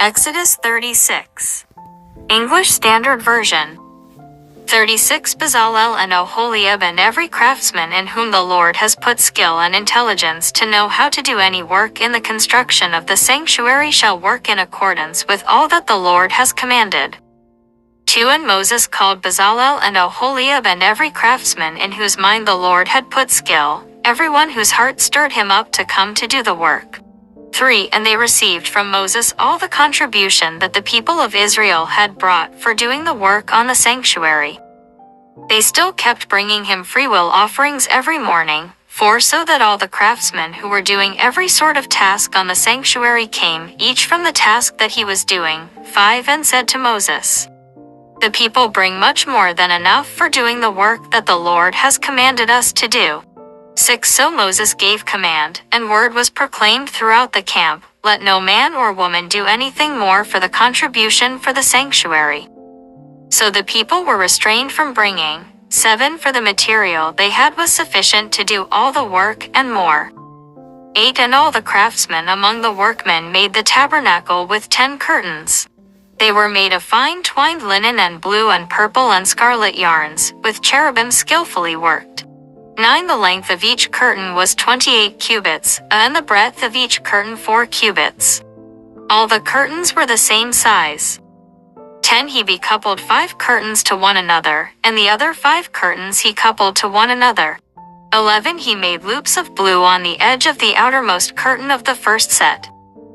Exodus 36. English Standard Version. 36 Bezalel and Oholiab and every craftsman in whom the Lord has put skill and intelligence to know how to do any work in the construction of the sanctuary shall work in accordance with all that the Lord has commanded. 2 And Moses called Bezalel and Oholiab and every craftsman in whose mind the Lord had put skill, everyone whose heart stirred him up to come to do the work. 3 And they received from Moses all the contribution that the people of Israel had brought for doing the work on the sanctuary. They still kept bringing him freewill offerings every morning, for so that all the craftsmen who were doing every sort of task on the sanctuary came, each from the task that he was doing. 5 And said to Moses, the people bring much more than enough for doing the work that the Lord has commanded us to do. 6 So Moses gave command, and word was proclaimed throughout the camp, let no man or woman do anything more for the contribution for the sanctuary. So the people were restrained from bringing. 7 For the material they had was sufficient to do all the work and more. 8 And all the craftsmen among the workmen made the tabernacle with 10 curtains. They were made of fine twined linen and blue and purple and scarlet yarns, with cherubim skillfully worked. 9 The length of each curtain was 28 cubits, and the breadth of each curtain 4 cubits. All the curtains were the same size. 10 He coupled 5 curtains to one another, and the other 5 curtains he coupled to one another. 11 He made loops of blue on the edge of the outermost curtain of the first set.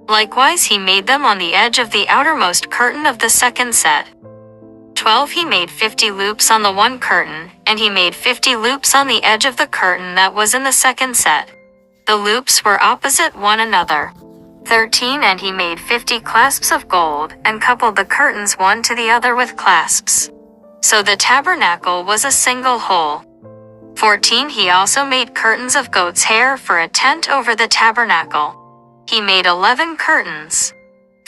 Likewise he made them on the edge of the outermost curtain of the second set. 12 He made 50 loops on the one curtain, and he made 50 loops on the edge of the curtain that was in the second set. The loops were opposite one another. 13 And he made 50 clasps of gold, and coupled the curtains one to the other with clasps. So the tabernacle was a single whole. 14 He also made curtains of goat's hair for a tent over the tabernacle. He made 11 curtains.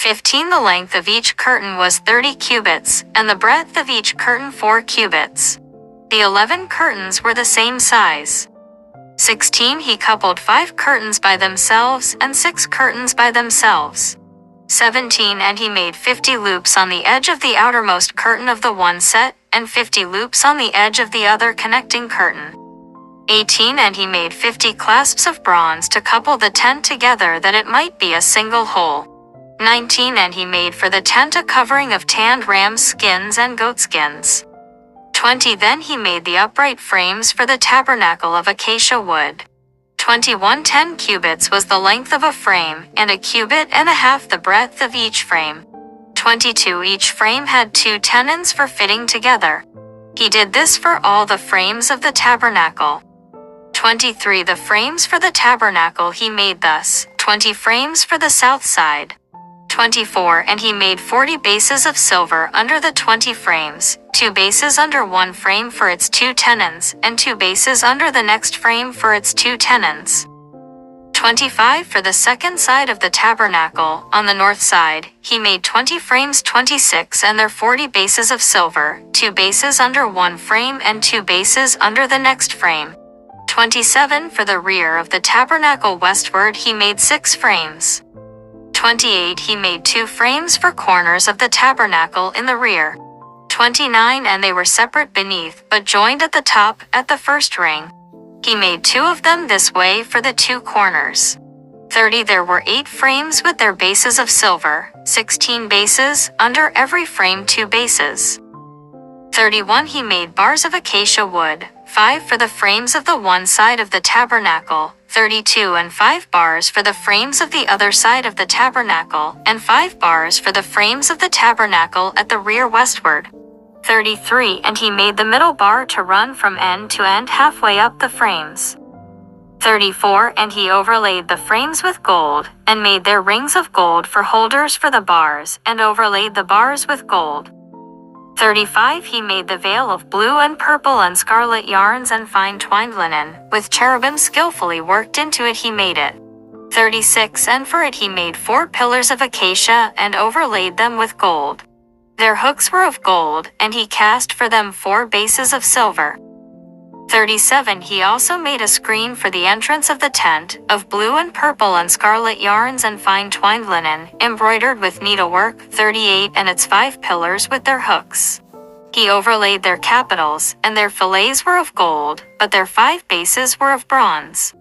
15 The length of each curtain was 30 cubits, and the breadth of each curtain 4 cubits. The 11 curtains were the same size. 16 He coupled 5 curtains by themselves and 6 curtains by themselves. 17 And he made 50 loops on the edge of the outermost curtain of the one set, and 50 loops on the edge of the other connecting curtain. 18 And he made 50 clasps of bronze to couple the tent together that it might be a single whole. 19 And he made for the tent a covering of tanned ram's skins and goat skins. 20 Then he made the upright frames for the tabernacle of acacia wood. 21 10 cubits was the length of a frame, and a cubit and a half the breadth of each frame. 22 Each frame had 2 tenons for fitting together. He did this for all the frames of the tabernacle. 23 The frames for the tabernacle he made thus, 20 frames for the south side. 24 And he made 40 bases of silver under the 20 frames, 2 bases under one frame for its 2 tenons, and 2 bases under the next frame for its 2 tenons. 25 For the second side of the tabernacle, on the north side, he made 20 frames 26 and their 40 bases of silver, 2 bases under one frame and 2 bases under the next frame. 27 For the rear of the tabernacle westward he made 6 frames. 28 He made 2 frames for corners of the tabernacle in the rear. 29 And they were separate beneath, but joined at the top, at the first ring. He made 2 of them this way for the 2 corners. 30 There were 8 frames with their bases of silver, 16 bases, under every frame 2 bases. 31 He made bars of acacia wood, 5 for the frames of the one side of the tabernacle, 32 And 5 bars for the frames of the other side of the tabernacle, and 5 bars for the frames of the tabernacle at the rear westward. 33 And he made the middle bar to run from end to end halfway up the frames. 34 And he overlaid the frames with gold, and made their rings of gold for holders for the bars, and overlaid the bars with gold. 35 He made the veil of blue and purple and scarlet yarns and fine twined linen, with cherubim skillfully worked into it he made it. 36 And for it he made 4 pillars of acacia and overlaid them with gold. Their hooks were of gold, and he cast for them 4 bases of silver. 37 He also made a screen for the entrance of the tent, of blue and purple and scarlet yarns and fine twined linen, embroidered with needlework. 38 And its 5 pillars with their hooks. He overlaid their capitals, and their fillets were of gold, but their 5 bases were of bronze.